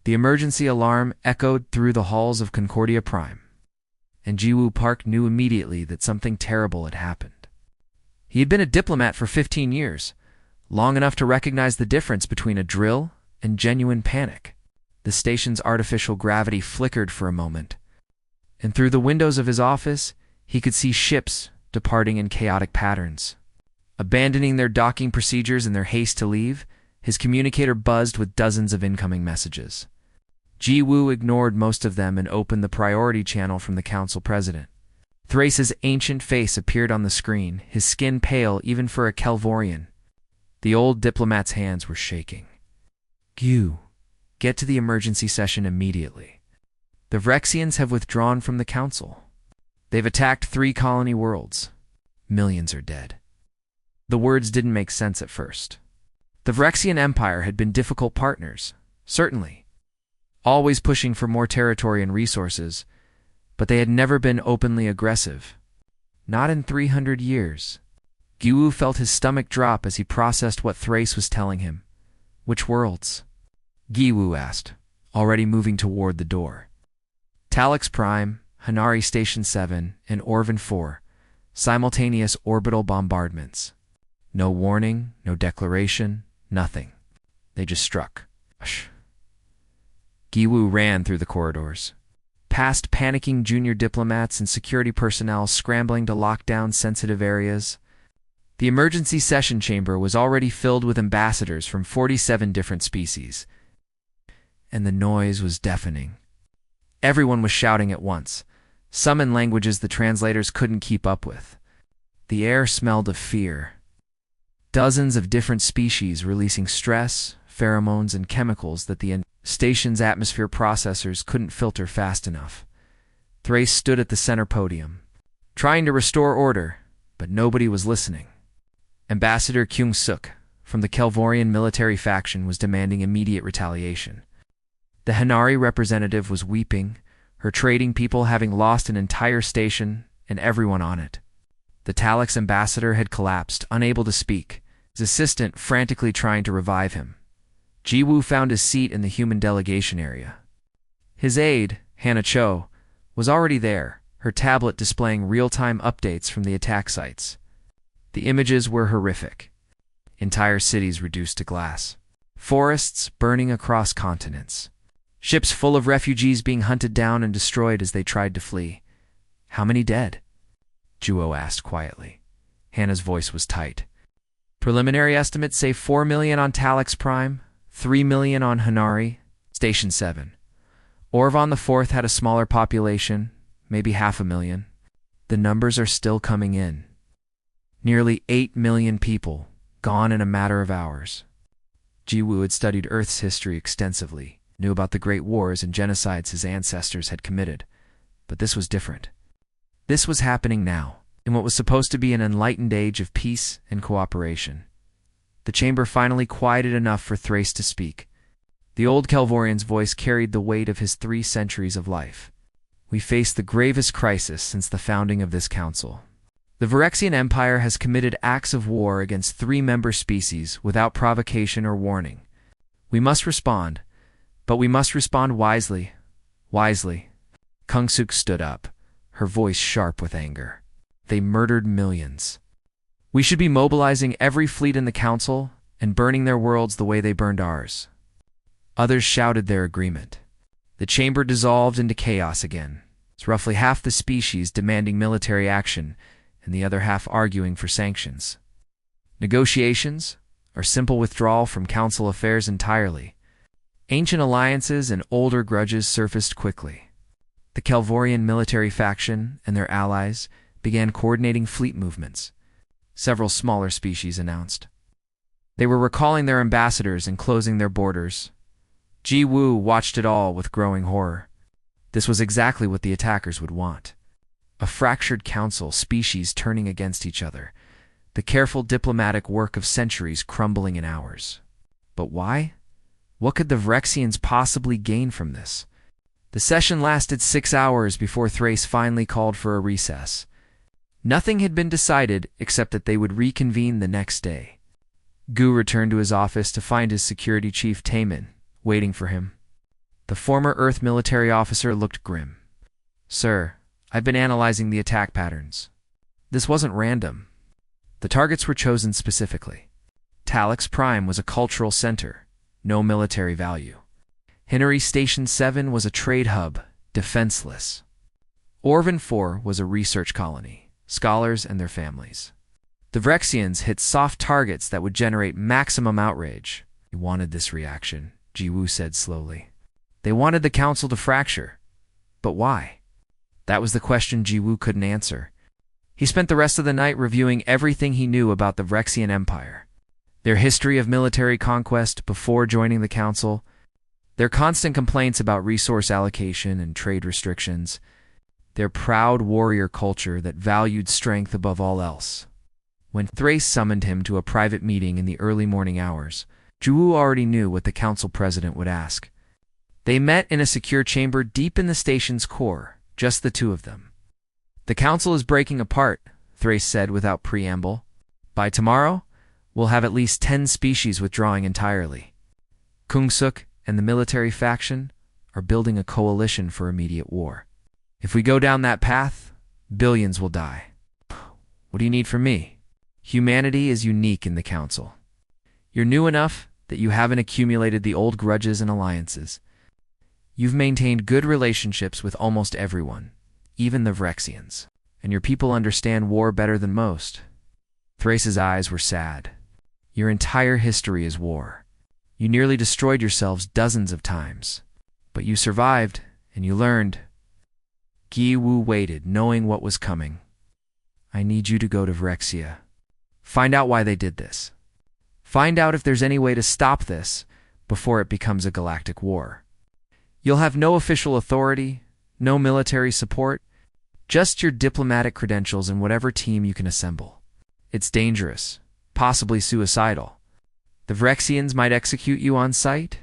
The emergency alarm echoed through the halls of Concordia Prime, and Jiwoo Park knew immediately that something terrible had happened. He had been a diplomat for 15 years, long enough to recognize the difference between a drill and genuine panic. The station's artificial gravity flickered for a moment, and through the windows of his office, he could see ships departing in chaotic patterns. Abandoning their docking procedures in their haste to leave, his communicator buzzed with dozens of incoming messages. Jiwoo ignored most of them and opened the priority channel from the council president. Thrace's ancient face appeared on the screen, his skin pale even for a Kelvorian. The old diplomat's hands were shaking. "Gu, get to the emergency session immediately. The Vrexians have withdrawn from the council. They've attacked 3 colony worlds. Millions are dead." The words didn't make sense at first. The Vrexian Empire had been difficult partners, certainly, always pushing for more territory and resources, but they had never been openly aggressive. Not in 300 years. Jiwoo felt his stomach drop as he processed what Thrace was telling him. "Which worlds?" Jiwoo asked, already moving toward the door. "Talix Prime, Hanari Station 7, and Orvan 4. Simultaneous orbital bombardments. No warning, no declaration, nothing. They just struck." Jiwoo ran through the corridors, past panicking junior diplomats and security personnel scrambling to lock down sensitive areas. The emergency session chamber was already filled with ambassadors from 47 different species, and the noise was deafening. Everyone was shouting at once, some in languages the translators couldn't keep up with. The air smelled of fear. Dozens of different species releasing stress, pheromones, and chemicals that the station's atmosphere processors couldn't filter fast enough. Thrace stood at the center podium, trying to restore order, but nobody was listening. Ambassador Kyung-suk, from the Kelvorian military faction, was demanding immediate retaliation. The Hanari representative was weeping, her trading people having lost an entire station and everyone on it. The Talix ambassador had collapsed, unable to speak, his assistant frantically trying to revive him. Jiwoo found his seat in the human delegation area. His aide, Hannah Cho, was already there, her tablet displaying real-time updates from the attack sites. The images were horrific. Entire cities reduced to glass. Forests burning across continents. Ships full of refugees being hunted down and destroyed as they tried to flee. "How many dead?" Jiwoo asked quietly. Hannah's voice was tight. "Preliminary estimates say 4 million on Talix Prime, 3 million on Hanari, Station 7. Orvan the 4th had a smaller population, maybe 500,000. The numbers are still coming in. Nearly 8 million people, gone in a matter of hours." Jiwoo had studied Earth's history extensively, knew about the great wars and genocides his ancestors had committed. But this was different. This was happening now, in what was supposed to be an enlightened age of peace and cooperation. The chamber finally quieted enough for Thrace to speak. The old Kelvorian's voice carried the weight of his 3 centuries of life. "We face the gravest crisis since the founding of this council. The Vrexian Empire has committed acts of war against 3 member species without provocation or warning. We must respond, but we must respond wisely. Wisely." Kyung-suk stood up, her voice sharp with anger. "They murdered millions. We should be mobilizing every fleet in the council and burning their worlds the way they burned ours." Others shouted their agreement. The chamber dissolved into chaos again. It's roughly half the species demanding military action and the other half arguing for sanctions. Negotiations, or simple withdrawal from council affairs entirely. Ancient alliances and older grudges surfaced quickly. The Kelvorian military faction and their allies began coordinating fleet movements. Several smaller species announced. They were recalling their ambassadors and closing their borders. Jiwoo watched it all with growing horror. This was exactly what the attackers would want. A fractured council, species turning against each other. The careful diplomatic work of centuries crumbling in hours. But why? What could the Vrexians possibly gain from this? The session lasted 6 hours before Thrace finally called for a recess. Nothing had been decided except that they would reconvene the next day. Gu returned to his office to find his security chief Taemin waiting for him. The former Earth military officer looked grim. Sir, I've been analyzing the attack patterns. This wasn't random. The targets were chosen specifically. Talix Prime was a cultural center, no military value. Hinnery Station 7 was a trade hub, defenseless. Orvan 4 was a research colony, scholars and their families. The Vrexians hit soft targets that would generate maximum outrage. They wanted this reaction, Jiwoo said slowly. They wanted the council to fracture. But why? That was the question Jiwoo couldn't answer. He spent the rest of the night reviewing everything he knew about the Vrexian Empire. Their history of military conquest before joining the council, their constant complaints about resource allocation and trade restrictions, their proud warrior culture that valued strength above all else. When Thrace summoned him to a private meeting in the early morning hours, Jiwoo already knew what the council president would ask. They met in a secure chamber deep in the station's core, just the two of them. The council is breaking apart, Thrace said without preamble. By tomorrow, we'll have at least 10 species withdrawing entirely. Kungsuk and the military faction are building a coalition for immediate war. If we go down that path, billions will die. What do you need from me? Humanity is unique in the council. You're new enough that you haven't accumulated the old grudges and alliances. You've maintained good relationships with almost everyone, even the Vrexians, and your people understand war better than most. Thrace's eyes were sad. Your entire history is war. You nearly destroyed yourselves dozens of times, but you survived, and you learned. Jiwoo waited, knowing what was coming. I need you to go to Vrexia. Find out why they did this. Find out if there's any way to stop this before it becomes a galactic war. You'll have no official authority, no military support, just your diplomatic credentials and whatever team you can assemble. It's dangerous, possibly suicidal. The Vrexians might execute you on sight.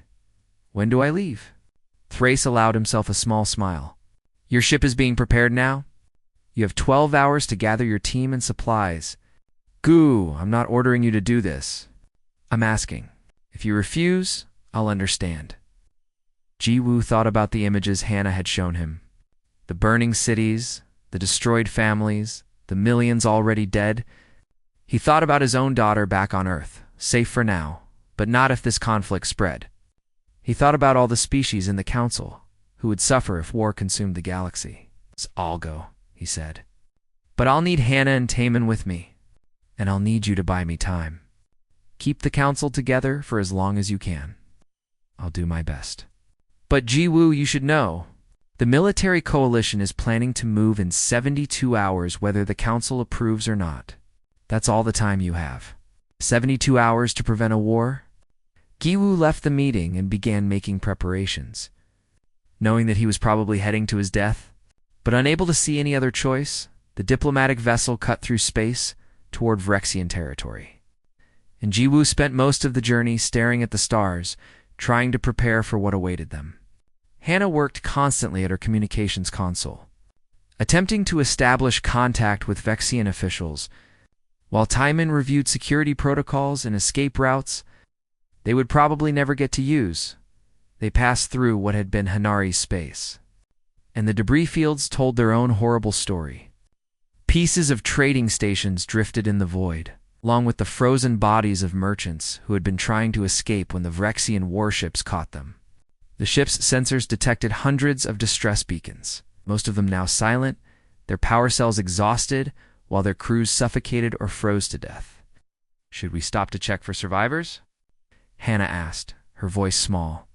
When do I leave? Thrace allowed himself a small smile. Your ship is being prepared now. You have 12 hours to gather your team and supplies. Goo, I'm not ordering you to do this. I'm asking. If you refuse, I'll understand. Jiwoo thought about the images Hannah had shown him. The burning cities, the destroyed families, the millions already dead. He thought about his own daughter back on Earth, safe for now, but not if this conflict spread. He thought about all the species in the council, who would suffer if war consumed the galaxy. I'll go, he said. But I'll need Hannah and Taman with me, and I'll need you to buy me time. Keep the council together for as long as you can. I'll do my best. But Jiwoo, you should know, the military coalition is planning to move in 72 hours whether the council approves or not. That's all the time you have. 72 hours to prevent a war? Jiwoo left the meeting and began making preparations. Knowing that he was probably heading to his death, but unable to see any other choice, the diplomatic vessel cut through space toward Vrexian territory. And Jiwoo spent most of the journey staring at the stars, trying to prepare for what awaited them. Hannah worked constantly at her communications console, attempting to establish contact with Vexian officials, while Timon reviewed security protocols and escape routes they would probably never get to use. They passed through what had been Hanari's space, and the debris fields told their own horrible story. Pieces of trading stations drifted in the void, along with the frozen bodies of merchants who had been trying to escape when the Vrexian warships caught them. The ship's sensors detected hundreds of distress beacons, most of them now silent, their power cells exhausted, while their crews suffocated or froze to death. Should we stop to check for survivors? Hannah asked, her voice small.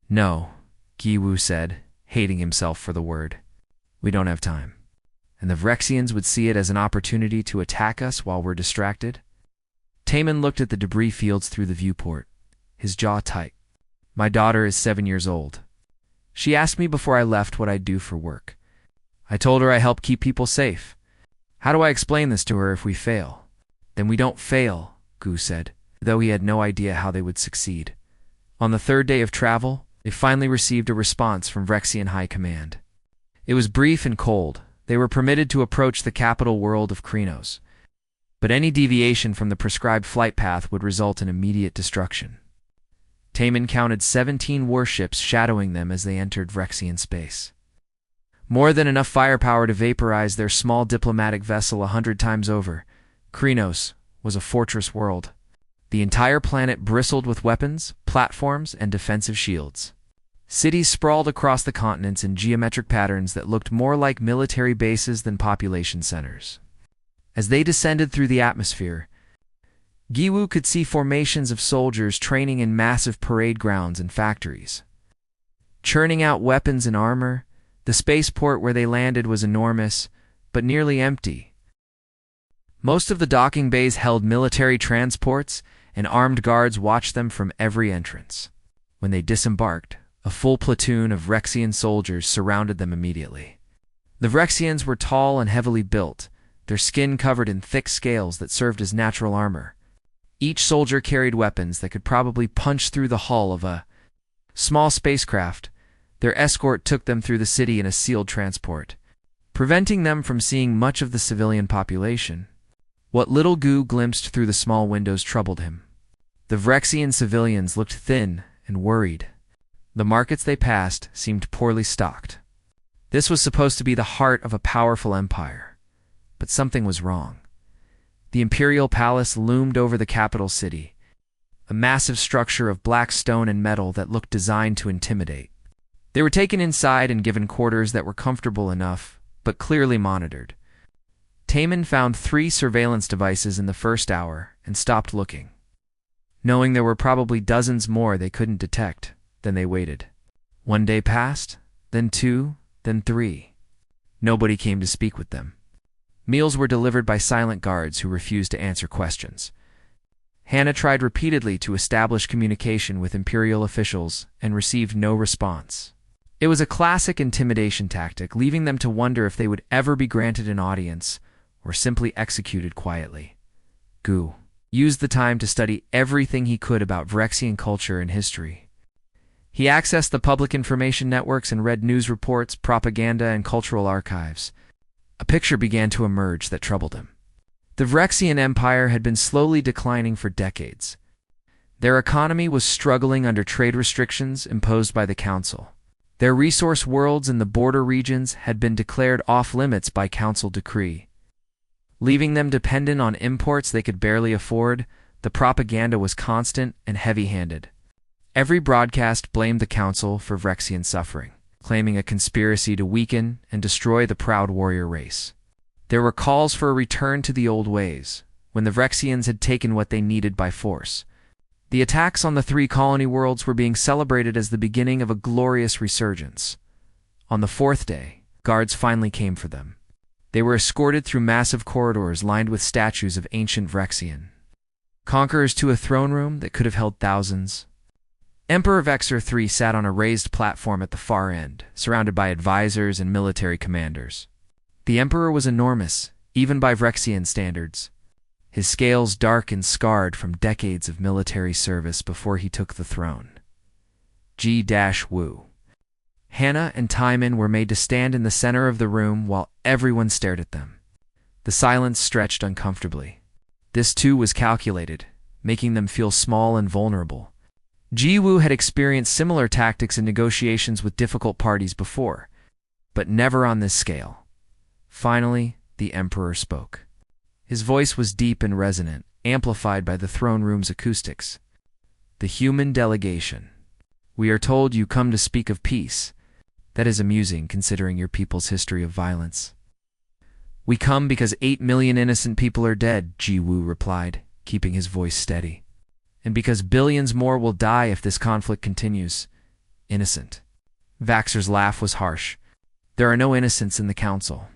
No, Jiwoo said, hating himself for the word. We don't have time. And the Vrexians would see it as an opportunity to attack us while we're distracted? Taman looked at the debris fields through the viewport, his jaw tight. My daughter is 7 years old. She asked me before I left what I'd do for work. I told her I help keep people safe. How do I explain this to her if we fail? Then we don't fail, Gu said, though he had no idea how they would succeed. On the third day of travel, they finally received a response from Vrexian High Command. It was brief and cold. They were permitted to approach the capital world of Krenos, but any deviation from the prescribed flight path would result in immediate destruction. Taman counted 17 warships shadowing them as they entered Vrexian space. More than enough firepower to vaporize their small diplomatic vessel 100 times over. Chronicles was a fortress world. The entire planet bristled with weapons, platforms, and defensive shields. Cities sprawled across the continents in geometric patterns that looked more like military bases than population centers. As they descended through the atmosphere, Giwu could see formations of soldiers training in massive parade grounds and factories. Churning out weapons and armor, the spaceport where they landed was enormous, but nearly empty. Most of the docking bays held military transports, and armed guards watched them from every entrance. When they disembarked, a full platoon of Vrexian soldiers surrounded them immediately. The Vrexians were tall and heavily built, their skin covered in thick scales that served as natural armor. Each soldier carried weapons that could probably punch through the hull of a small spacecraft. Their escort took them through the city in a sealed transport, preventing them from seeing much of the civilian population. What little Gu glimpsed through the small windows troubled him. The Vrexian civilians looked thin and worried. The markets they passed seemed poorly stocked. This was supposed to be the heart of a powerful empire, but something was wrong. The imperial palace loomed over the capital city, a massive structure of black stone and metal that looked designed to intimidate. They were taken inside and given quarters that were comfortable enough, but clearly monitored. Taman found 3 surveillance devices in the first hour and stopped looking. Knowing there were probably dozens more they couldn't detect, then they waited. 1 day passed, then 2, then 3. Nobody came to speak with them. Meals were delivered by silent guards who refused to answer questions. Hannah tried repeatedly to establish communication with imperial officials and received no response. It was a classic intimidation tactic, leaving them to wonder if they would ever be granted an audience or simply executed quietly. Gu used the time to study everything he could about Vrexian culture and history. He accessed the public information networks and read news reports, propaganda, and cultural archives. A picture began to emerge that troubled him. The Vrexian Empire had been slowly declining for decades. Their economy was struggling under trade restrictions imposed by the Council. Their resource worlds in the border regions had been declared off-limits by Council decree. Leaving them dependent on imports they could barely afford, the propaganda was constant and heavy-handed. Every broadcast blamed the Council for Vrexian suffering, claiming a conspiracy to weaken and destroy the proud warrior race. There were calls for a return to the old ways, when the Vrexians had taken what they needed by force. The attacks on the 3 colony worlds were being celebrated as the beginning of a glorious resurgence. On the 4th day, guards finally came for them. They were escorted through massive corridors lined with statues of ancient Vrexian conquerors to a throne room that could have held thousands. Emperor Vexor III sat on a raised platform at the far end, surrounded by advisors and military commanders. The Emperor was enormous, even by Vrexian standards, his scales dark and scarred from decades of military service before he took the throne. G-Wu. Hannah and Timon were made to stand in the center of the room while everyone stared at them. The silence stretched uncomfortably. This too was calculated, making them feel small and vulnerable. Ji-Wu had experienced similar tactics in negotiations with difficult parties before, but never on this scale. Finally, the Emperor spoke. His voice was deep and resonant, amplified by the throne room's acoustics. The human delegation. We are told you come to speak of peace. That is amusing, considering your people's history of violence. We come because 8 million innocent people are dead, Ji-Wu replied, keeping his voice steady. And because billions more will die if this conflict continues. Innocent. Vaxor's laugh was harsh. There are no innocents in the Council.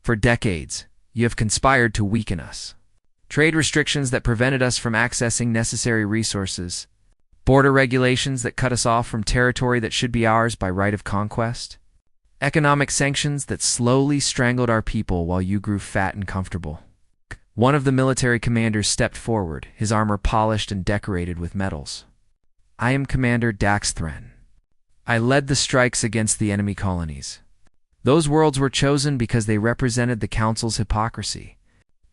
For decades, you have conspired to weaken us. Trade restrictions that prevented us from accessing necessary resources. Border regulations that cut us off from territory that should be ours by right of conquest. Economic sanctions that slowly strangled our people while you grew fat and comfortable. One of the military commanders stepped forward, his armor polished and decorated with medals. I am Commander Daxthren. I led the strikes against the enemy colonies. Those worlds were chosen because they represented the Council's hypocrisy.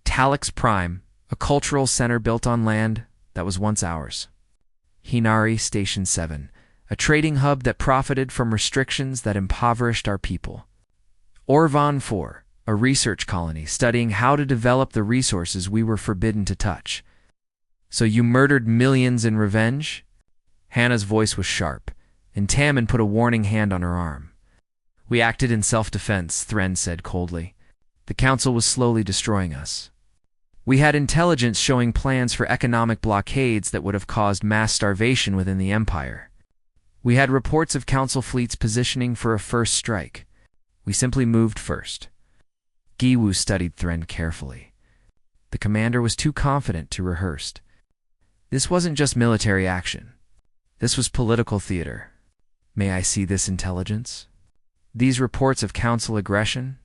Talix Prime, a cultural center built on land that was once ours. Hinari Station 7, a trading hub that profited from restrictions that impoverished our people. Orvan 4, a research colony studying how to develop the resources we were forbidden to touch. So you murdered millions in revenge? Hannah's voice was sharp, and Tammin put a warning hand on her arm. We acted in self-defense, Thren said coldly. The Council was slowly destroying us. We had intelligence showing plans for economic blockades that would have caused mass starvation within the Empire. We had reports of Council fleets positioning for a first strike. We simply moved first. Giwu studied Thren carefully. The commander was too confident to rehearse. This wasn't just military action. This was political theater. May I see this intelligence? These reports of Council aggression?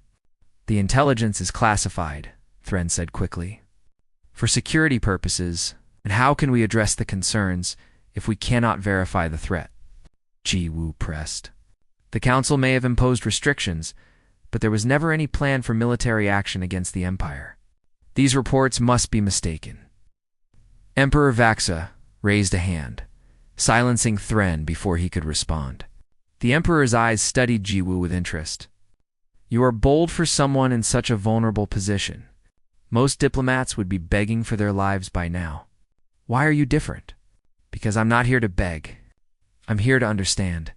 The intelligence is classified, Thren said quickly. For security purposes, and how can we address the concerns if we cannot verify the threat? Giwu pressed. The Council may have imposed restrictions, but there was never any plan for military action against the Empire. These reports must be mistaken. Emperor Vaxa raised a hand, silencing Thren before he could respond. The Emperor's eyes studied Giwu with interest. You are bold for someone in such a vulnerable position. Most diplomats would be begging for their lives by now. Why are you different? Because I'm not here to beg. I'm here to understand.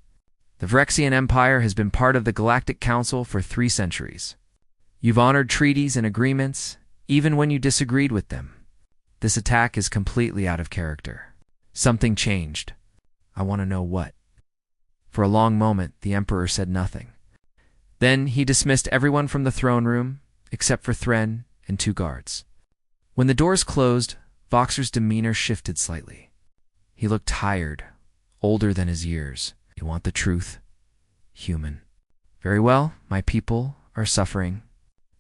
The Vrexian Empire has been part of the Galactic Council for 3 centuries. You've honored treaties and agreements, even when you disagreed with them. This attack is completely out of character. Something changed. I want to know what. For a long moment, the Emperor said nothing. Then he dismissed everyone from the throne room, except for Thren and 2 guards. When the doors closed, Voxer's demeanor shifted slightly. He looked tired, older than his years. You want the truth? Human. Very well, my people are suffering.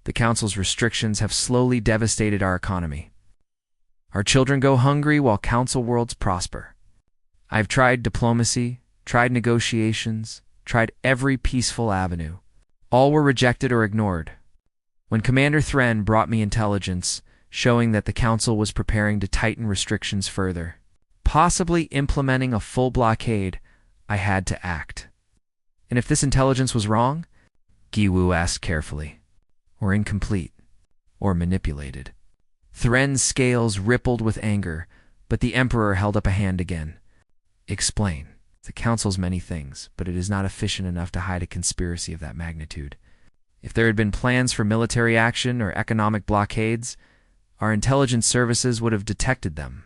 The Council's restrictions have slowly devastated our economy. Our children go hungry while Council worlds prosper. I've tried diplomacy, tried negotiations, tried every peaceful avenue. All were rejected or ignored. When Commander Thren brought me intelligence showing that the Council was preparing to tighten restrictions further, possibly implementing a full blockade, I had to act. And if this intelligence was wrong? Giwu asked carefully. Or incomplete? Or manipulated? Thren's scales rippled with anger, but the Emperor held up a hand again. Explain. The Council's many things, but it is not efficient enough to hide a conspiracy of that magnitude. If there had been plans for military action or economic blockades, our intelligence services would have detected them.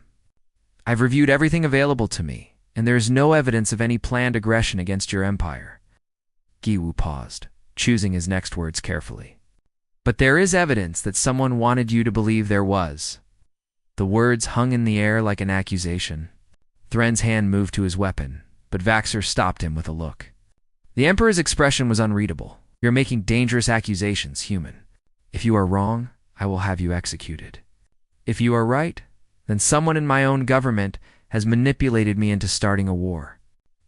I've reviewed everything available to me, and there is no evidence of any planned aggression against your empire. Giwu paused, choosing his next words carefully. But there is evidence that someone wanted you to believe there was. The words hung in the air like an accusation. Thren's hand moved to his weapon, but Vaxer stopped him with a look. The Emperor's expression was unreadable. You're making dangerous accusations, human. If you are wrong, I will have you executed. If you are right, then someone in my own government has manipulated me into starting a war.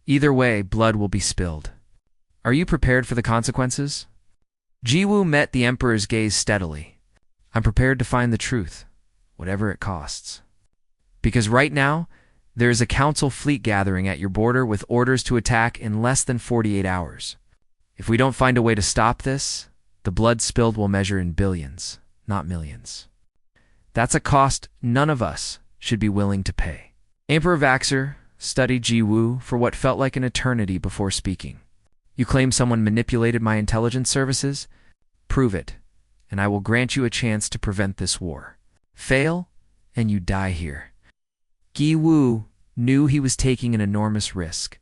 Either way, blood will be spilled. Are you prepared for the consequences? Giwu met the Emperor's gaze steadily. I'm prepared to find the truth, whatever it costs. Because right now, there is a Council fleet gathering at your border with orders to attack in less than 48 hours. If we don't find a way to stop this, the blood spilled will measure in billions, not millions. That's a cost none of us should be willing to pay. Emperor Vaxer studied Giwu for what felt like an eternity before speaking. You claim someone manipulated my intelligence services? Prove it, and I will grant you a chance to prevent this war. Fail, and you die here. Giwu knew he was taking an enormous risk,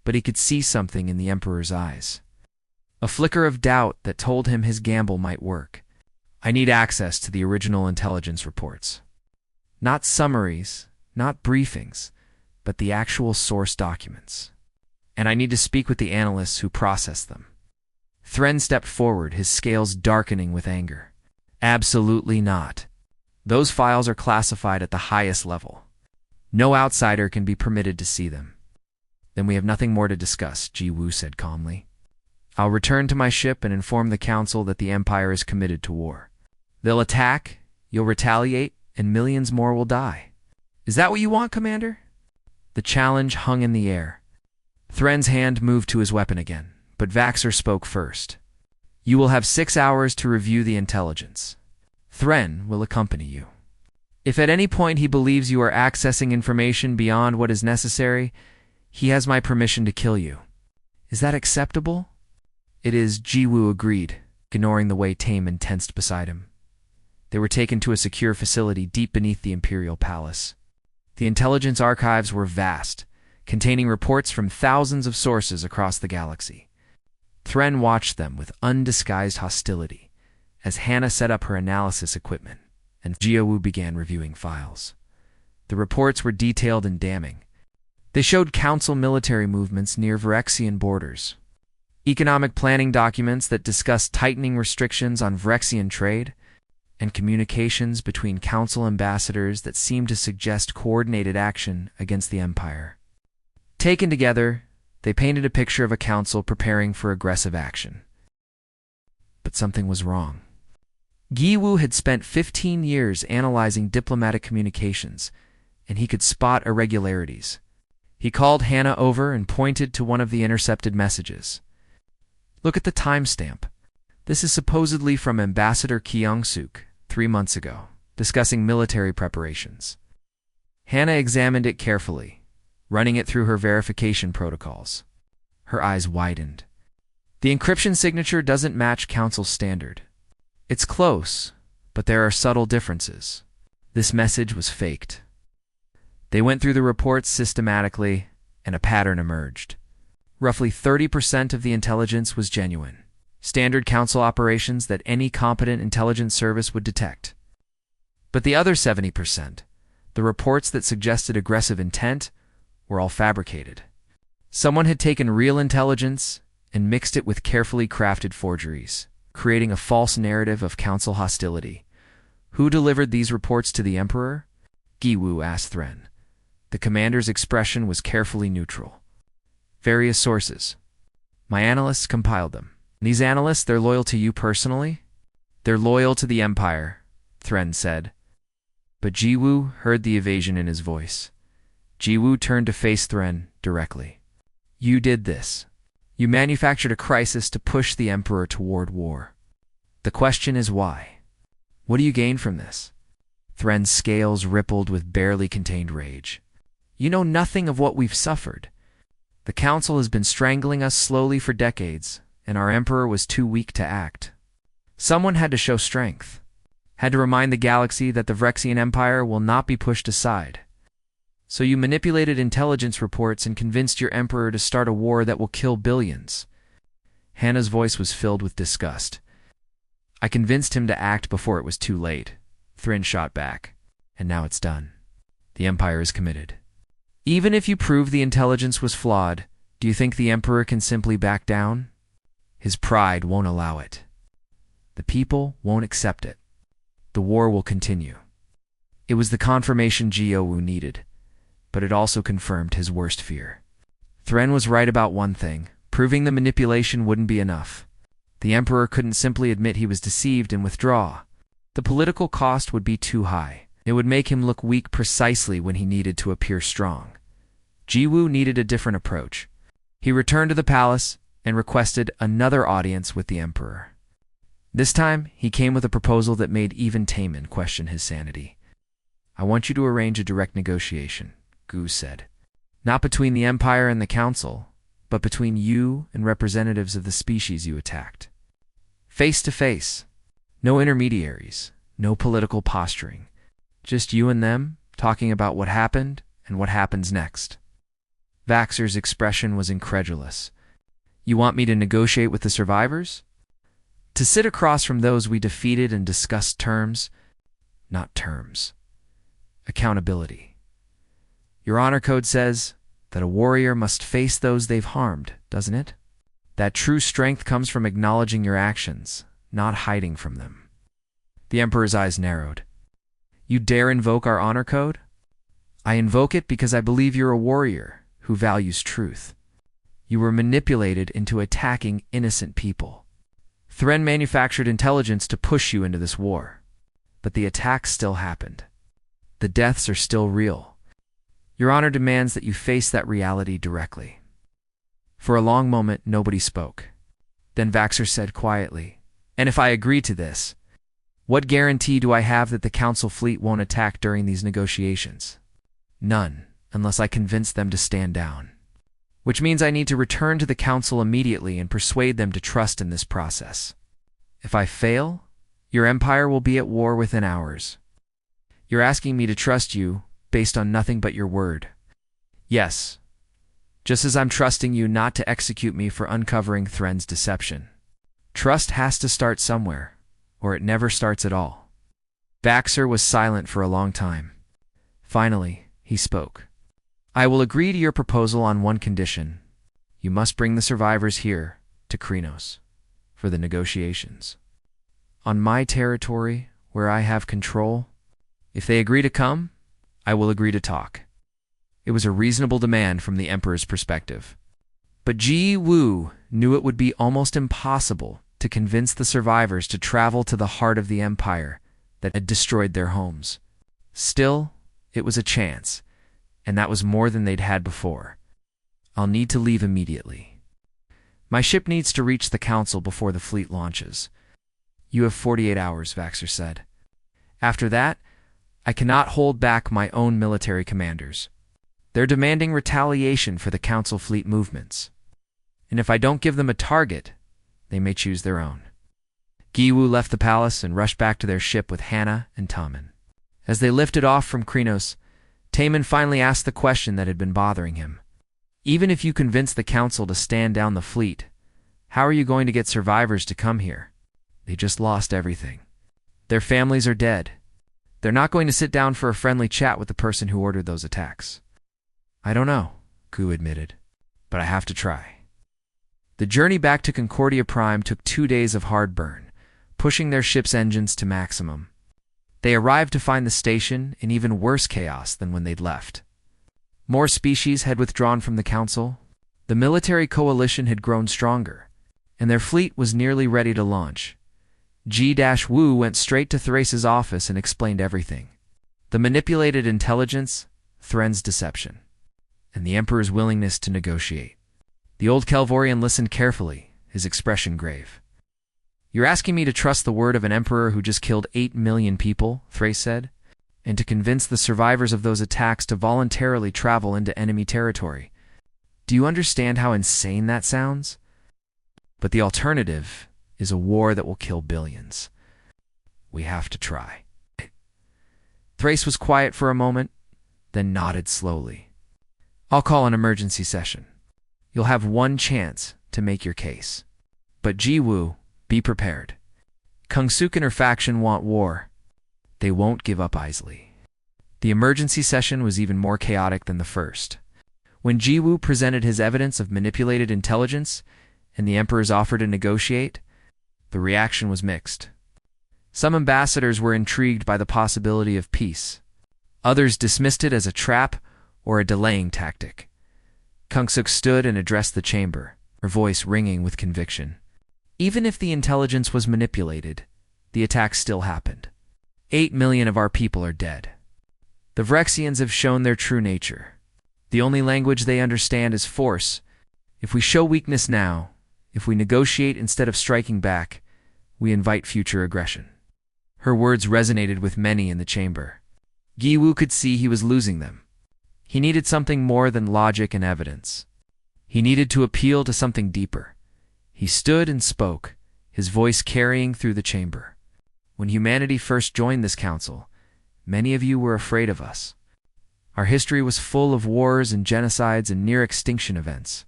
but he could see something in the Emperor's eyes. A flicker of doubt that told him his gamble might work. I need access to the original intelligence reports. Not summaries, not briefings, but the actual source documents. And I need to speak with the analysts who processed them. Thren stepped forward, his scales darkening with anger. Absolutely not. Those files are classified at the highest level. No outsider can be permitted to see them. Then we have nothing more to discuss, Giwu said calmly. I'll return to my ship and inform the Council that the Empire is committed to war. They'll attack, you'll retaliate, and millions more will die. Is that what you want, Commander? The challenge hung in the air. Thren's hand moved to his weapon again, but Vaxer spoke first. You will have 6 hours to review the intelligence. Thren will accompany you. If at any point he believes you are accessing information beyond what is necessary, he has my permission to kill you. Is that acceptable? It is, Jiwoo agreed, ignoring the way Taemin tensed beside him. They were taken to a secure facility deep beneath the Imperial Palace. The intelligence archives were vast, containing reports from thousands of sources across the galaxy. Thren watched them with undisguised hostility as Hannah set up her analysis equipment and Jiwoo began reviewing files. The reports were detailed and damning. They showed Council military movements near Vrexian borders, economic planning documents that discussed tightening restrictions on Vrexian trade, and communications between Council ambassadors that seemed to suggest coordinated action against the Empire. Taken together, they painted a picture of a council preparing for aggressive action. But something was wrong. Jiwoo had spent 15 years analyzing diplomatic communications, and he could spot irregularities. He called Hannah over and pointed to one of the intercepted messages. Look at the timestamp. This is supposedly from Ambassador Kyung-suk 3 months ago, discussing military preparations. Hannah examined it carefully, running it through her verification protocols. Her eyes widened. The encryption signature doesn't match Council's standard. It's close, but there are subtle differences. This message was faked. They went through the reports systematically, and a pattern emerged. Roughly 30% of the intelligence was genuine, standard Council operations that any competent intelligence service would detect. But the other 70%, the reports that suggested aggressive intent, were all fabricated. Someone had taken real intelligence and mixed it with carefully crafted forgeries, creating a false narrative of Council hostility. Who delivered these reports to the Emperor? Jiwoo asked Thren. The commander's expression was carefully neutral. Various sources. My analysts compiled them. These analysts, they're loyal to you personally? They're loyal to the Empire, Thren said. But Jiwoo heard the evasion in his voice. Jiwoo turned to face Thren directly. You did this. You manufactured a crisis to push the Emperor toward war. The question is why? What do you gain from this? Thren's scales rippled with barely contained rage. You know nothing of what we've suffered. The Council has been strangling us slowly for decades, and our Emperor was too weak to act. Someone had to show strength, had to remind the galaxy that the Vrexian Empire will not be pushed aside. So you manipulated intelligence reports and convinced your Emperor to start a war that will kill billions. Hannah's voice was filled with disgust. I convinced him to act before it was too late, Thren shot back. And now it's done. The Empire is committed. Even if you prove the intelligence was flawed, do you think the Emperor can simply back down? His pride won't allow it. The people won't accept it. The war will continue. It was the confirmation Jiwoo needed, but it also confirmed his worst fear. Thren was right about one thing. Proving the manipulation wouldn't be enough. The Emperor couldn't simply admit he was deceived and withdraw. The political cost would be too high. It would make him look weak precisely when he needed to appear strong. Jiwoo needed a different approach. He returned to the palace and requested another audience with the Emperor. This time, he came with a proposal that made even Taemin question his sanity. I want you to arrange a direct negotiation, Gu said. Not between the Empire and the Council, but between you and representatives of the species you attacked. Face to face. No intermediaries, no political posturing. Just you and them talking about what happened and what happens next. Vaxer's expression was incredulous. You want me to negotiate with the survivors? To sit across from those we defeated and discuss terms? Not terms. Accountability. Your honor code says that a warrior must face those they've harmed, doesn't it? That true strength comes from acknowledging your actions, not hiding from them. The Emperor's eyes narrowed. You dare invoke our honor code? I invoke it because I believe you're a warrior who values truth. You were manipulated into attacking innocent people. Thren manufactured intelligence to push you into this war. But the attacks still happened. The deaths are still real. Your honor demands that you face that reality directly." For a long moment, nobody spoke. Then Vaxer said quietly, "And if I agree to this, what guarantee do I have that the Council fleet won't attack during these negotiations? None, unless I convince them to stand down. Which means I need to return to the Council immediately and persuade them to trust in this process. If I fail, your empire will be at war within hours. You're asking me to trust you based on nothing but your word. Yes, just as I'm trusting you not to execute me for uncovering Thren's deception. Trust has to start somewhere, or it never starts at all." Vaxer was silent for a long time. Finally, he spoke. "I will agree to your proposal on one condition. You must bring the survivors here, to Krenos, for the negotiations. On my territory, where I have control. If they agree to come, I will agree to talk." It was a reasonable demand from the Emperor's perspective. But Ji Wu knew it would be almost impossible to convince the survivors to travel to the heart of the Empire that had destroyed their homes. Still, it was a chance, and that was more than they'd had before. "I'll need to leave immediately. My ship needs to reach the Council before the fleet launches." "You have 48 hours, Vaxer said. "After that, I cannot hold back my own military commanders. They're demanding retaliation for the Council fleet movements. And if I don't give them a target, they may choose their own." Giwu left the palace and rushed back to their ship with Hannah and Taman. As they lifted off from Krenos, Taman finally asked the question that had been bothering him. "Even if you convince the Council to stand down the fleet, how are you going to get survivors to come here? They just lost everything. Their families are dead. They're not going to sit down for a friendly chat with the person who ordered those attacks." "I don't know," Gu admitted, "but I have to try." The journey back to Concordia Prime took 2 days of hard burn, pushing their ship's engines to maximum. They arrived to find the station in even worse chaos than when they'd left. More species had withdrawn from the Council. The military coalition had grown stronger, and their fleet was nearly ready to launch. G-Wu went straight to Thrace's office and explained everything. The manipulated intelligence, Thren's deception, and the Emperor's willingness to negotiate. The old Kelvorian listened carefully, his expression grave. "You're asking me to trust the word of an emperor who just killed 8 million people," Thrace said, "and to convince the survivors of those attacks to voluntarily travel into enemy territory. Do you understand how insane that sounds? But the alternative is a war that will kill billions. We have to try." Thrace was quiet for a moment, then nodded slowly. "I'll call an emergency session. You'll have one chance to make your case. But Ji-Wu, be prepared. Kung-Suk and her faction want war. They won't give up easily." The emergency session was even more chaotic than the first. When Ji-Wu presented his evidence of manipulated intelligence and the Emperor's offer to negotiate, the reaction was mixed. Some ambassadors were intrigued by the possibility of peace. Others dismissed it as a trap or a delaying tactic. Kung-Suk stood and addressed the chamber, her voice ringing with conviction. "Even if the intelligence was manipulated, the attack still happened. 8 million of our people are dead. The Vrexians have shown their true nature. The only language they understand is force. If we show weakness now, if we negotiate instead of striking back, we invite future aggression." Her words resonated with many in the chamber. Giwu could see he was losing them. He needed something more than logic and evidence. He needed to appeal to something deeper. He stood and spoke, his voice carrying through the chamber. "When humanity first joined this council, many of you were afraid of us. Our history was full of wars and genocides and near-extinction events.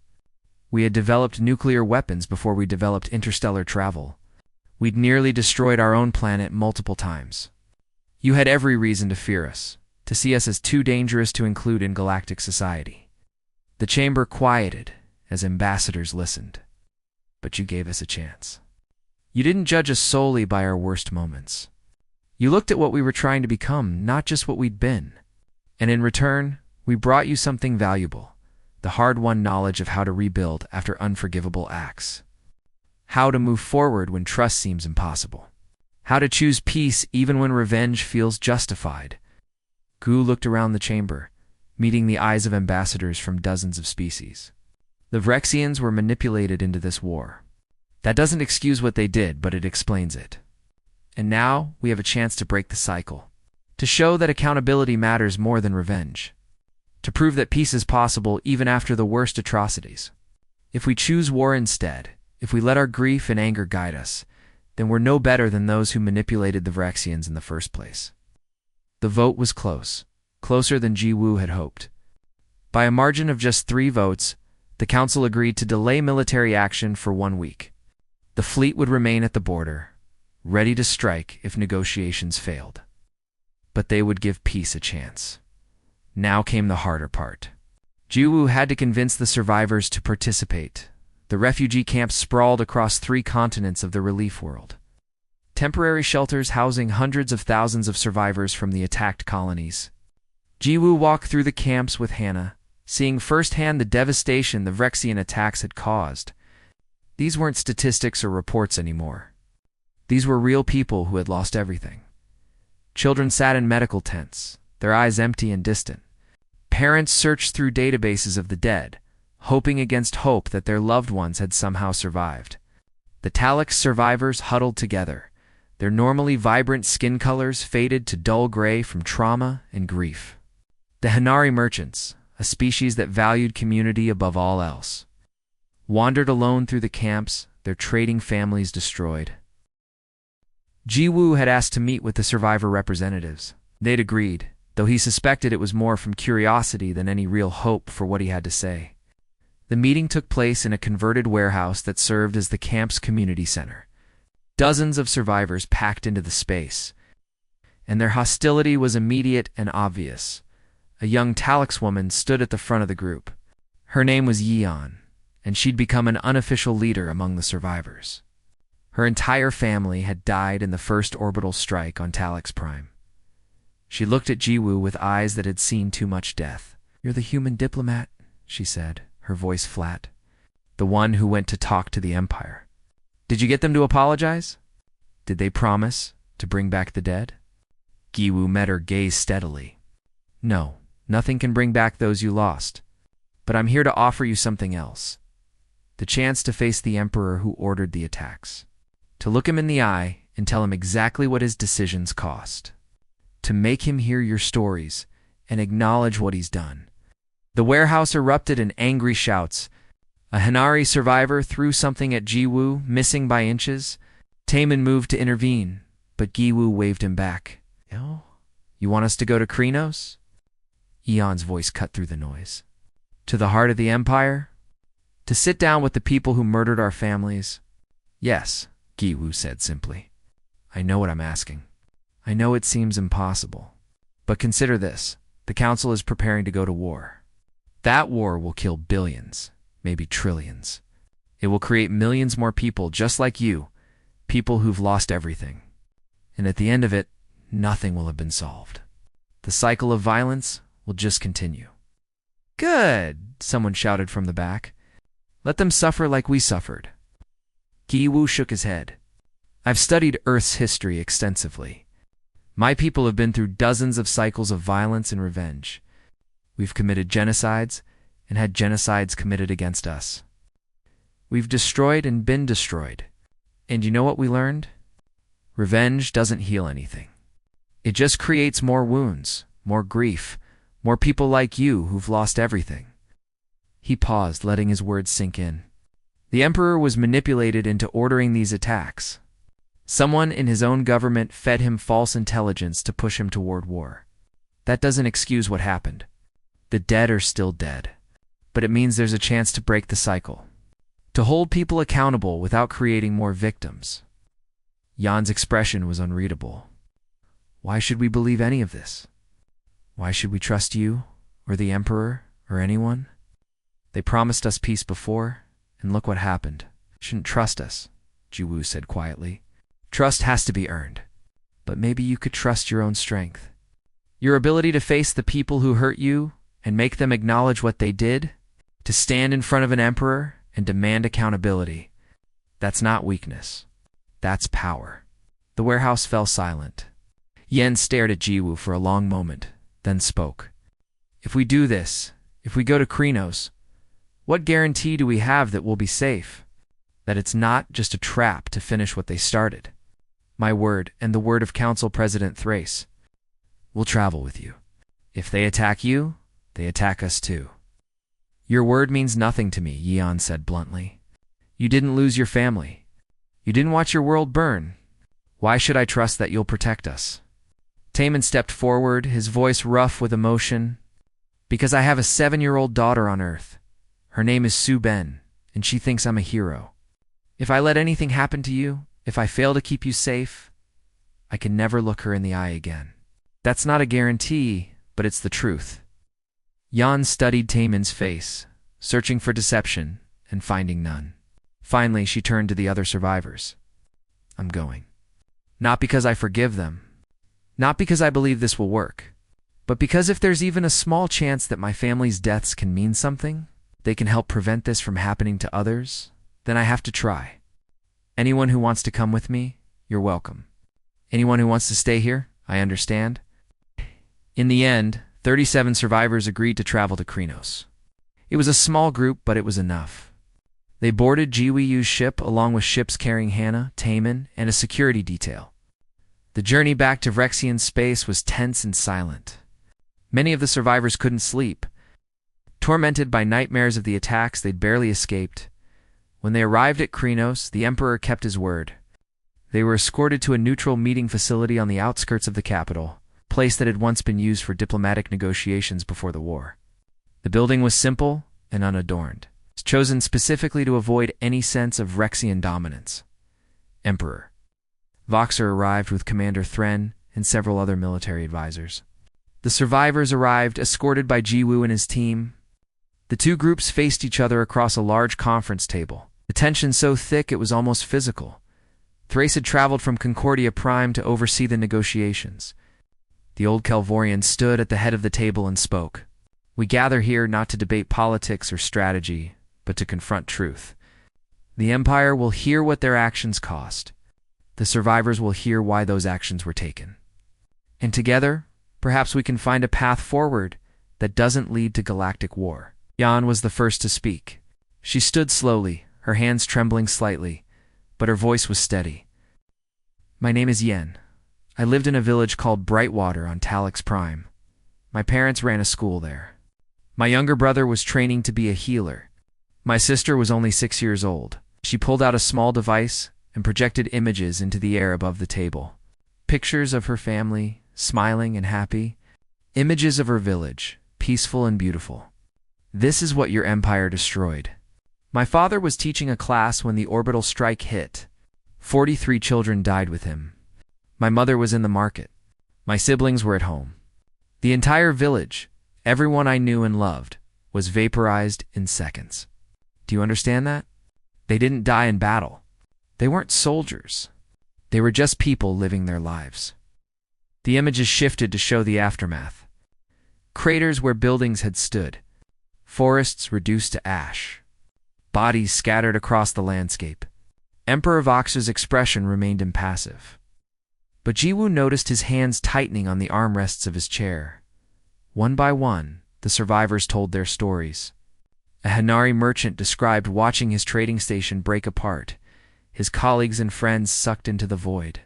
We had developed nuclear weapons before we developed interstellar travel. We'd nearly destroyed our own planet multiple times. You had every reason to fear us, to see us as too dangerous to include in galactic society." The chamber quieted as ambassadors listened. "But you gave us a chance. You didn't judge us solely by our worst moments. You looked at what we were trying to become, not just what we'd been. And in return, we brought you something valuable, the hard-won knowledge of how to rebuild after unforgivable acts. How to move forward when trust seems impossible. How to choose peace even when revenge feels justified." Gu looked around the chamber, meeting the eyes of ambassadors from dozens of species. The Vrexians were manipulated into this war. That doesn't excuse what they did, but it explains it. And now we have a chance to break the cycle, to show that accountability matters more than revenge, to prove that peace is possible even after the worst atrocities. If we choose war instead, if we let our grief and anger guide us, then we're no better than those who manipulated the Vrexians in the first place. The vote was close, closer than Ji-Woo had hoped. By a margin of just 3 votes, the council agreed to delay military action for 1 week. The fleet would remain at the border, ready to strike if negotiations failed. But they would give peace a chance. Now came the harder part. Ji-Woo had to convince the survivors to participate. The refugee camps sprawled across 3 continents of the relief world. Temporary shelters housing hundreds of thousands of survivors from the attacked colonies. Ji-Woo walked through the camps with Hannah, seeing firsthand the devastation the Vrexian attacks had caused. These weren't statistics or reports anymore. These were real people who had lost everything. Children sat in medical tents, their eyes empty and distant. Parents searched through databases of the dead, hoping against hope that their loved ones had somehow survived. The Talix survivors huddled together, their normally vibrant skin colors faded to dull gray from trauma and grief. The Hanari merchants, a species that valued community above all else, wandered alone through the camps, their trading families destroyed. Ji-Woo had asked to meet with the survivor representatives. They'd agreed, though he suspected it was more from curiosity than any real hope for what he had to say. The meeting took place in a converted warehouse that served as the camp's community center. Dozens of survivors packed into the space, and their hostility was immediate and obvious. A young Talix woman stood at the front of the group. Her name was Yeon, and she'd become an unofficial leader among the survivors. Her entire family had died in the first orbital strike on Talix Prime. She looked at Ji-Woo with eyes that had seen too much death. "You're the human diplomat," she said, her voice flat. "The one who went to talk to the Empire. Did you get them to apologize? Did they promise to bring back the dead?" Ji-Woo met her gaze steadily. "No, nothing can bring back those you lost. But I'm here to offer you something else. The chance to face the Emperor who ordered the attacks. To look him in the eye and tell him exactly what his decisions cost. To make him hear your stories and acknowledge what he's done." The warehouse erupted in angry shouts. A Hanari survivor threw something at Ji-Woo, missing by inches. Taemin moved to intervene, but Ji-Woo waved him back. "You want us to go to Krenos?" Eon's voice cut through the noise. "To the heart of the Empire? To sit down with the people who murdered our families?" "Yes," Ji-Woo said simply. "I know what I'm asking. I know it seems impossible. But consider this. The Council is preparing to go to war. That war will kill billions, maybe trillions. It will create millions more people just like you, people who've lost everything. And at the end of it, nothing will have been solved. The cycle of violence will just continue." "Good," someone shouted from the back. "Let them suffer like we suffered." Ji-Woo shook his head. "I've studied Earth's history extensively. My people have been through dozens of cycles of violence and revenge. We've committed genocides and had genocides committed against us. We've destroyed and been destroyed. And you know what we learned? Revenge doesn't heal anything. It just creates more wounds, more grief, more people like you who've lost everything." He paused, letting his words sink in. The Emperor was manipulated into ordering these attacks. Someone in his own government fed him false intelligence to push him toward war. That doesn't excuse what happened. The dead are still dead. But it means there's a chance to break the cycle. To hold people accountable without creating more victims. Jan's expression was unreadable. Why should we believe any of this? Why should we trust you, or the Emperor, or anyone? They promised us peace before, and look what happened. Shouldn't trust us, Ji-Woo said quietly. Trust has to be earned. But maybe you could trust your own strength. Your ability to face the people who hurt you and make them acknowledge what they did, to stand in front of an emperor and demand accountability. That's not weakness. That's power. The warehouse fell silent. Yen stared at Ji-Woo for a long moment, then spoke. If we do this, if we go to Chronicles, what guarantee do we have that we'll be safe? That it's not just a trap to finish what they started? My word, and the word of Council President Thrace. We'll travel with you. If they attack you, they attack us too. Your word means nothing to me, Yeon said bluntly. You didn't lose your family. You didn't watch your world burn. Why should I trust that you'll protect us? Taemin stepped forward, his voice rough with emotion. Because I have a 7-year-old daughter on Earth. Her name is Sue Ben, and she thinks I'm a hero. If I let anything happen to you, if I fail to keep you safe, I can never look her in the eye again. That's not a guarantee, but it's the truth. Yeon studied Taemin's face, searching for deception and finding none. Finally, she turned to the other survivors. I'm going. Not because I forgive them, not because I believe this will work, but because if there's even a small chance that my family's deaths can mean something, they can help prevent this from happening to others, then I have to try. Anyone who wants to come with me, you're welcome. Anyone who wants to stay here, I understand. In the end, 37 survivors agreed to travel to Chronicles. It was a small group, but it was enough. They boarded Jiwiyu's ship along with ships carrying Hannah, Taemin, and a security detail. The journey back to Vrexian space was tense and silent. Many of the survivors couldn't sleep. Tormented by nightmares of the attacks they'd barely escaped, when they arrived at Chronicles, the Emperor kept his word. They were escorted to a neutral meeting facility on the outskirts of the capital, a place that had once been used for diplomatic negotiations before the war. The building was simple and unadorned, chosen specifically to avoid any sense of Vrexian dominance. Emperor Voxer arrived with Commander Thren and several other military advisors. The survivors arrived escorted by Jiwoo and his team. The two groups faced each other across a large conference table, the tension so thick it was almost physical. Thrace had traveled from Concordia Prime to oversee the negotiations. The old Kelvorian stood at the head of the table and spoke. We gather here not to debate politics or strategy, but to confront truth. The Empire will hear what their actions cost. The survivors will hear why those actions were taken. And together, perhaps we can find a path forward that doesn't lead to galactic war. Yeon was the first to speak. She stood slowly, her hands trembling slightly, but her voice was steady. My name is Yen. I lived in a village called Brightwater on Talix Prime. My parents ran a school there. My younger brother was training to be a healer. My sister was only 6 years old. She pulled out a small device and projected images into the air above the table. Pictures of her family, smiling and happy. Images of her village, peaceful and beautiful. This is what your empire destroyed. My father was teaching a class when the orbital strike hit. 43 children died with him. My mother was in the market. My siblings were at home. The entire village, everyone I knew and loved, was vaporized in seconds. Do you understand that? They didn't die in battle. They weren't soldiers. They were just people living their lives. The images shifted to show the aftermath. Craters where buildings had stood. Forests reduced to ash. Bodies scattered across the landscape. Emperor Vox's expression remained impassive. But Jiwoo noticed his hands tightening on the armrests of his chair. One by one, the survivors told their stories. A Hanari merchant described watching his trading station break apart, his colleagues and friends sucked into the void.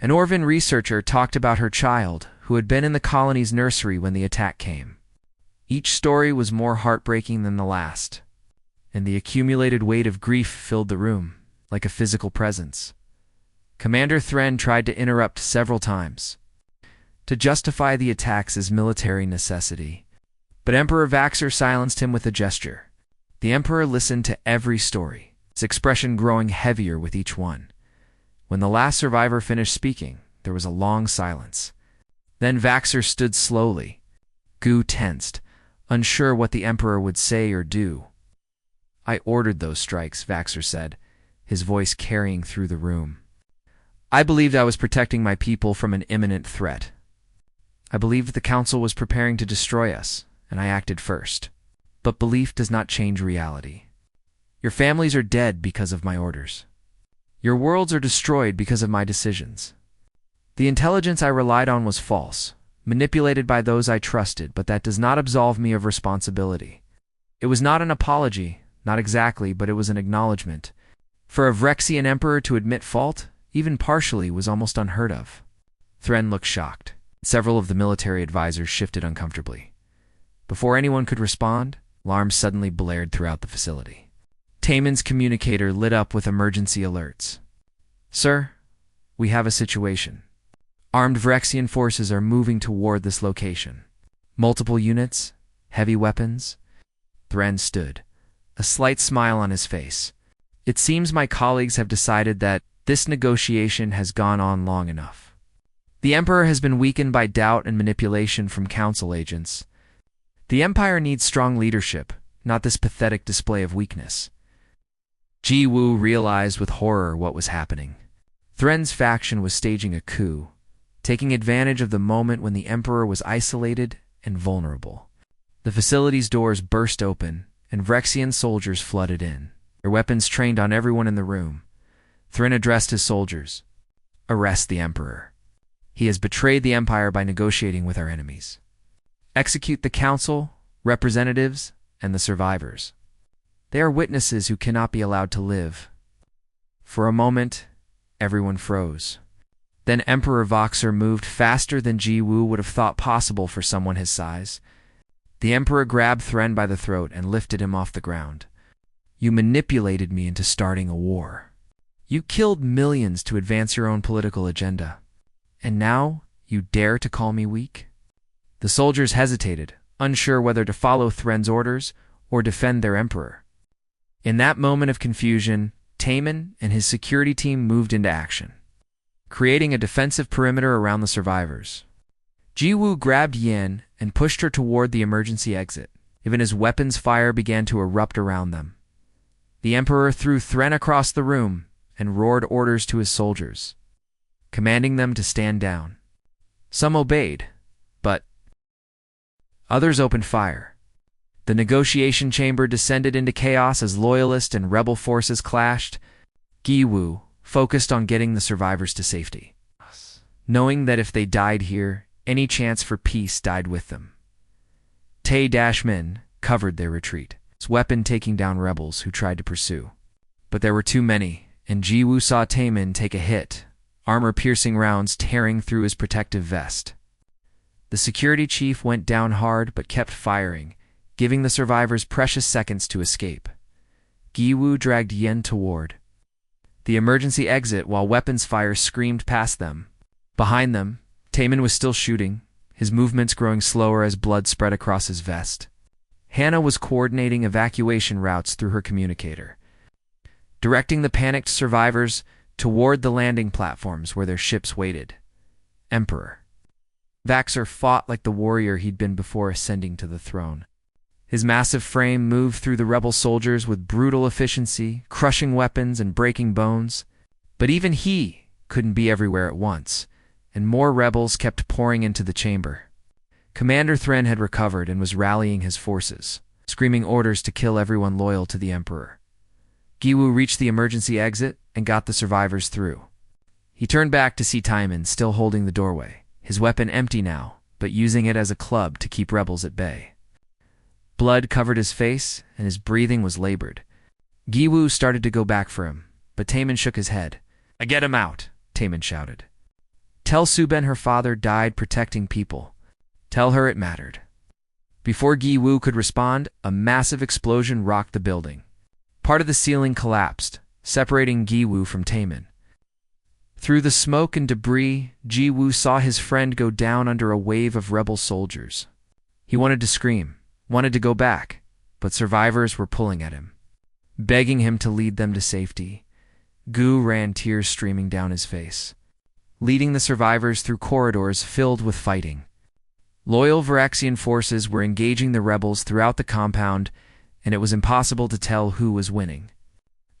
An Orvan researcher talked about her child, who had been in the colony's nursery when the attack came. Each story was more heartbreaking than the last, and the accumulated weight of grief filled the room, like a physical presence. Commander Thren tried to interrupt several times, to justify the attacks as military necessity, but Emperor Vaxer silenced him with a gesture. The Emperor listened to every story, its expression growing heavier with each one. When the last survivor finished speaking, there was a long silence. Then Vaxer stood slowly. Gu tensed, unsure what the Emperor would say or do. I ordered those strikes, Vaxer said, his voice carrying through the room. I believed I was protecting my people from an imminent threat. I believed the Council was preparing to destroy us, and I acted first. But belief does not change reality. Your families are dead because of my orders. Your worlds are destroyed because of my decisions. The intelligence I relied on was false. manipulated by those I trusted, but that does not absolve me of responsibility. It was not an apology, not exactly, but it was an acknowledgement. For a Vrexian emperor to admit fault, even partially, was almost unheard of. Thren looked shocked. Several of the military advisors shifted uncomfortably. Before anyone could respond, alarms suddenly blared throughout the facility. Taemin's communicator lit up with emergency alerts. "Sir, we have a situation. Armed Vrexian forces are moving toward this location. Multiple units, heavy weapons." Thren stood, a slight smile on his face. "It seems my colleagues have decided that this negotiation has gone on long enough. The Emperor has been weakened by doubt and manipulation from Council agents. The Empire needs strong leadership, not this pathetic display of weakness." Ji Woo realized with horror what was happening. Thren's faction was staging a coup, taking advantage of the moment when the Emperor was isolated and vulnerable. The facility's doors burst open, and Vrexian soldiers flooded in, their weapons trained on everyone in the room. Thren addressed his soldiers. "Arrest the Emperor. He has betrayed the Empire by negotiating with our enemies. Execute the Council, representatives, and the survivors. They are witnesses who cannot be allowed to live." For a moment, everyone froze. Then Emperor Voxer moved faster than Ji Woo would have thought possible for someone his size. The Emperor grabbed Thren by the throat and lifted him off the ground. "You manipulated me into starting a war. You killed millions to advance your own political agenda. And now you dare to call me weak?" The soldiers hesitated, unsure whether to follow Thren's orders or defend their emperor. In that moment of confusion, Taemin and his security team moved into action, creating a defensive perimeter around the survivors. Ji Woo grabbed Yin and pushed her toward the emergency exit, even as weapons fire began to erupt around them. The Emperor threw Thren across the room and roared orders to his soldiers, commanding them to stand down. Some obeyed, but others opened fire. The negotiation chamber descended into chaos as loyalist and rebel forces clashed. Ji Woo focused on getting the survivors to safety, knowing that if they died here, any chance for peace died with them. Tae-Min covered their retreat, his weapon taking down rebels who tried to pursue. But there were too many, and Ji Woo saw Taemin take a hit, armor-piercing rounds tearing through his protective vest. The security chief went down hard but kept firing, giving the survivors precious seconds to escape. Ji Woo dragged Yen toward the emergency exit while weapons fire screamed past them. Behind them, Taemin was still shooting, his movements growing slower as blood spread across his vest. Hannah was coordinating evacuation routes through her communicator, directing the panicked survivors toward the landing platforms where their ships waited. Emperor Vaxer fought like the warrior he'd been before ascending to the throne. His massive frame moved through the rebel soldiers with brutal efficiency, crushing weapons and breaking bones. But even he couldn't be everywhere at once, and more rebels kept pouring into the chamber. Commander Thren had recovered and was rallying his forces, screaming orders to kill everyone loyal to the Emperor. Ji Woo reached the emergency exit and got the survivors through. He turned back to see Taemin still holding the doorway, his weapon empty now, but using it as a club to keep rebels at bay. Blood covered his face, and his breathing was labored. Ji Woo started to go back for him, but Taemin shook his head. "Get him out," Taemin shouted. "Tell Suben her father died protecting people. Tell her it mattered." Before Ji Woo could respond, a massive explosion rocked the building. Part of the ceiling collapsed, separating Ji Woo from Taemin. Through the smoke and debris, Ji Woo saw his friend go down under a wave of rebel soldiers. He wanted to scream, wanted to go back, but survivors were pulling at him, begging him to lead them to safety. Gu ran, tears streaming down his face, leading the survivors through corridors filled with fighting. Loyal Viraxian forces were engaging the rebels throughout the compound, and it was impossible to tell who was winning.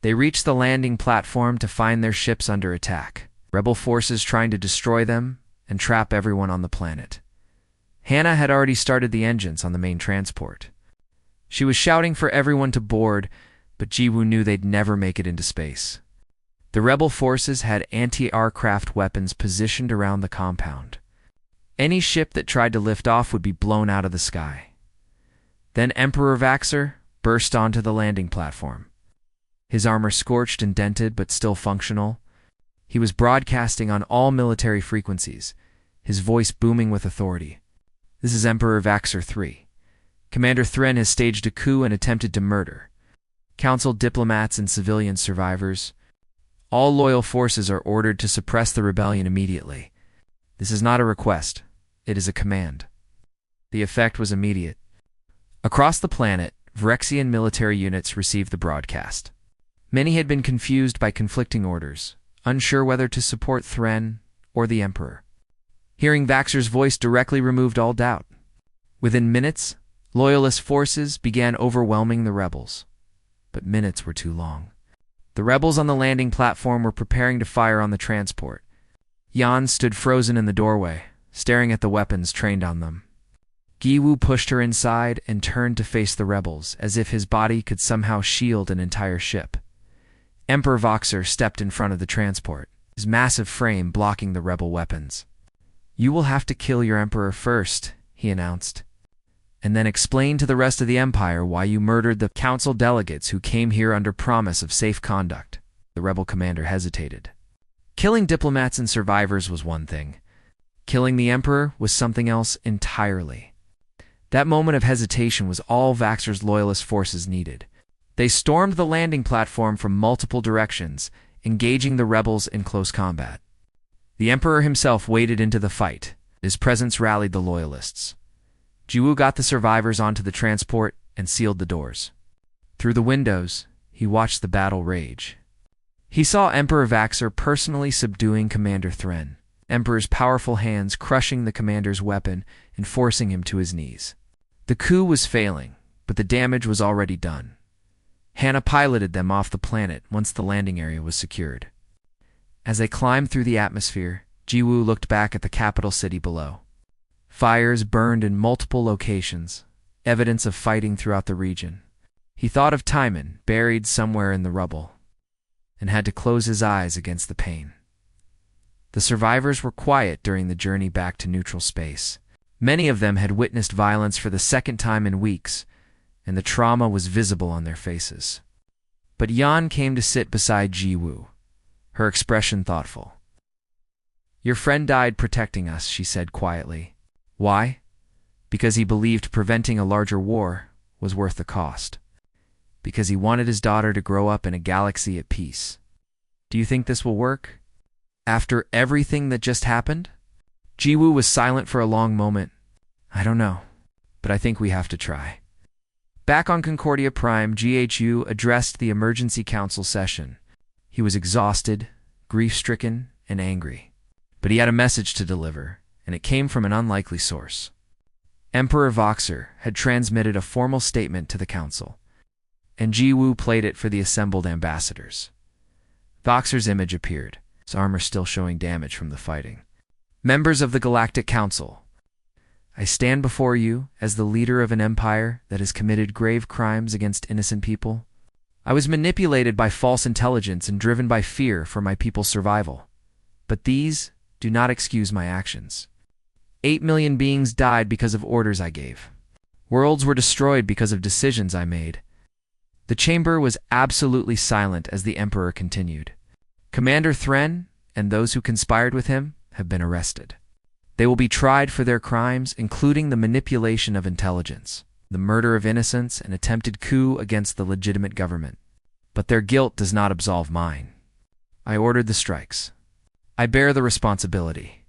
They reached the landing platform to find their ships under attack, rebel forces trying to destroy them and trap everyone on the planet. Hannah had already started the engines on the main transport. She was shouting for everyone to board, but Ji Woo knew they'd never make it into space. The rebel forces had anti-aircraft weapons positioned around the compound. Any ship that tried to lift off would be blown out of the sky. Then Emperor Vaxer burst onto the landing platform. His armor scorched and dented, but still functional. He was broadcasting on all military frequencies, his voice booming with authority. "This is Emperor Vaxer III. Commander Thren has staged a coup and attempted to murder. Council diplomats and civilian survivors. All loyal forces are ordered to suppress the rebellion immediately. This is not a request, it is a command." The effect was immediate. Across the planet, Vrexian military units received the broadcast. Many had been confused by conflicting orders, unsure whether to support Thren or the Emperor. Hearing Vaxer's voice directly removed all doubt. Within minutes, Loyalist forces began overwhelming the rebels. But minutes were too long. The rebels on the landing platform were preparing to fire on the transport. Yan stood frozen in the doorway, staring at the weapons trained on them. Giwu pushed her inside and turned to face the rebels, as if his body could somehow shield an entire ship. Emperor Voxer stepped in front of the transport, his massive frame blocking the rebel weapons. "You will have to kill your emperor first," he announced, "and then explain to the rest of the Empire why you murdered the council delegates who came here under promise of safe conduct." The rebel commander hesitated. Killing diplomats and survivors was one thing. Killing the emperor was something else entirely. That moment of hesitation was all Vaxer's loyalist forces needed. They stormed the landing platform from multiple directions, engaging the rebels in close combat. The Emperor himself waded into the fight. His presence rallied the loyalists. Jiwu got the survivors onto the transport and sealed the doors. Through the windows, he watched the battle rage. He saw Emperor Vaxer personally subduing Commander Thren, Emperor's powerful hands crushing the commander's weapon and forcing him to his knees. The coup was failing, but the damage was already done. Hannah piloted them off the planet once the landing area was secured. As they climbed through the atmosphere, Jiwu looked back at the capital city below. Fires burned in multiple locations, evidence of fighting throughout the region. He thought of Timon, buried somewhere in the rubble, and had to close his eyes against the pain. The survivors were quiet during the journey back to neutral space. Many of them had witnessed violence for the second time in weeks, and the trauma was visible on their faces. But Yan came to sit beside Jiwu, her expression thoughtful. "Your friend died protecting us," she said quietly. "Why? Because he believed preventing a larger war was worth the cost. Because he wanted his daughter to grow up in a galaxy at peace. Do you think this will work? After everything that just happened?" Jiwu was silent for a long moment. "I don't know, but I think we have to try." Back on Concordia Prime, GHU addressed the emergency council session. He was exhausted, grief-stricken, and angry. But he had a message to deliver, and it came from an unlikely source. Emperor Voxer had transmitted a formal statement to the council, and Jiwu played it for the assembled ambassadors. Voxer's image appeared, his armor still showing damage from the fighting. "Members of the Galactic Council, I stand before you as the leader of an empire that has committed grave crimes against innocent people. I was manipulated by false intelligence and driven by fear for my people's survival. But these do not excuse my actions. 8 million beings died because of orders I gave. Worlds were destroyed because of decisions I made." The chamber was absolutely silent as the Emperor continued. "Commander Thren and those who conspired with him have been arrested. They will be tried for their crimes, including the manipulation of intelligence, the murder of innocents, and attempted coup against the legitimate government. But their guilt does not absolve mine. I ordered the strikes. I bear the responsibility."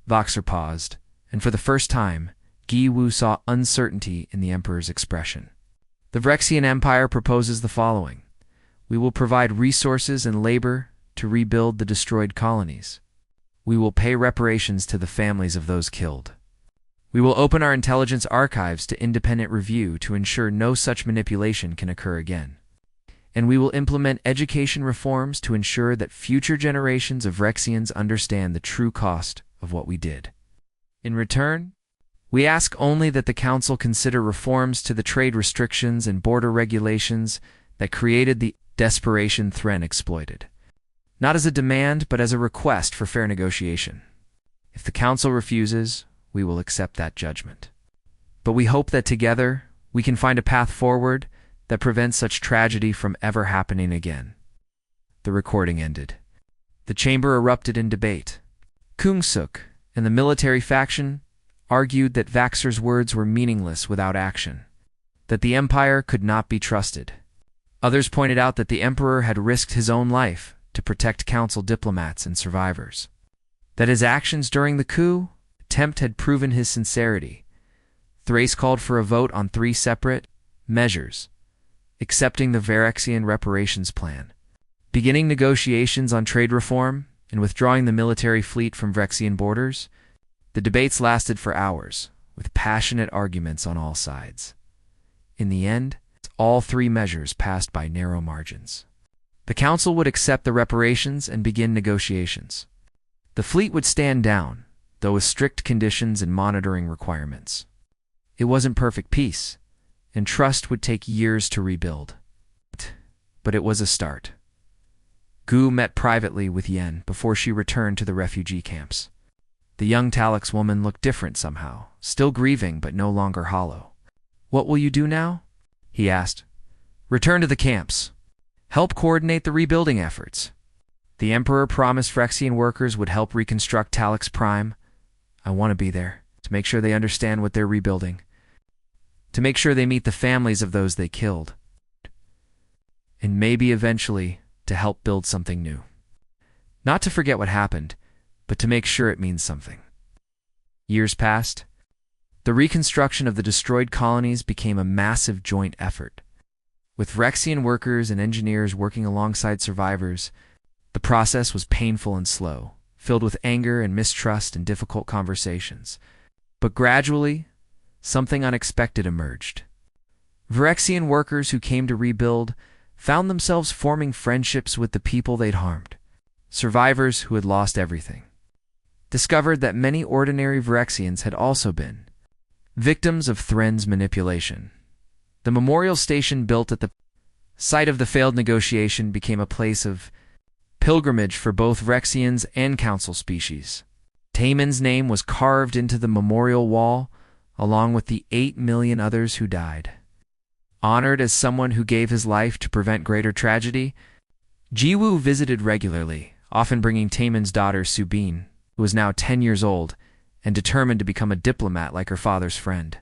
Voxer paused, and for the first time, Giwu saw uncertainty in the Emperor's expression. "The Vrexian Empire proposes the following. We will provide resources and labor to rebuild the destroyed colonies. We will pay reparations to the families of those killed. We will open our intelligence archives to independent review to ensure no such manipulation can occur again. And we will implement education reforms to ensure that future generations of Vrexians understand the true cost of what we did. In return, we ask only that the Council consider reforms to the trade restrictions and border regulations that created the desperation Thren exploited. Not as a demand, but as a request for fair negotiation." If the council refuses, we will accept that judgment. But we hope that together we can find a path forward that prevents such tragedy from ever happening again." The recording ended. The chamber erupted in debate. Kung Suk and the military faction argued that Vaxer's words were meaningless without action, that the Empire could not be trusted. Others pointed out that the Emperor had risked his own life to protect council diplomats and survivors, that his actions during the coup attempt had proven his sincerity. Thrace called for a vote on 3 separate measures: accepting the Varexian reparations plan, beginning negotiations on trade reform, and withdrawing the military fleet from Vrexian borders. The debates lasted for hours, with passionate arguments on all sides. In the end, all 3 measures passed by narrow margins. The council would accept the reparations and begin negotiations. The fleet would stand down, though with strict conditions and monitoring requirements. It wasn't perfect peace, and trust would take years to rebuild. But it was a start. Gu met privately with Yen before she returned to the refugee camps. The young Talix woman looked different somehow, still grieving but no longer hollow. "What will you do now?" he asked. "Return to the camps. Help coordinate the rebuilding efforts. The Emperor promised Phyrexian workers would help reconstruct Talix Prime. I want to be there, to make sure they understand what they're rebuilding, to make sure they meet the families of those they killed, and maybe eventually to help build something new. Not to forget what happened, but to make sure it means something." Years passed. The reconstruction of the destroyed colonies became a massive joint effort. With Phyrexian workers and engineers working alongside survivors, the process was painful and slow, filled with anger and mistrust and difficult conversations. But gradually, something unexpected emerged. Phyrexian workers who came to rebuild found themselves forming friendships with the people they'd harmed. Survivors who had lost everything discovered that many ordinary Phyrexians had also been victims of Thren's manipulation. The memorial station built at the site of the failed negotiation became a place of pilgrimage for both Phyrexians and council species. Taemin's name was carved into the memorial wall, along with the 8 million others who died. Honored as someone who gave his life to prevent greater tragedy, Jiwoo visited regularly, often bringing Taemin's daughter Subin, who was now 10 years old and determined to become a diplomat like her father's friend.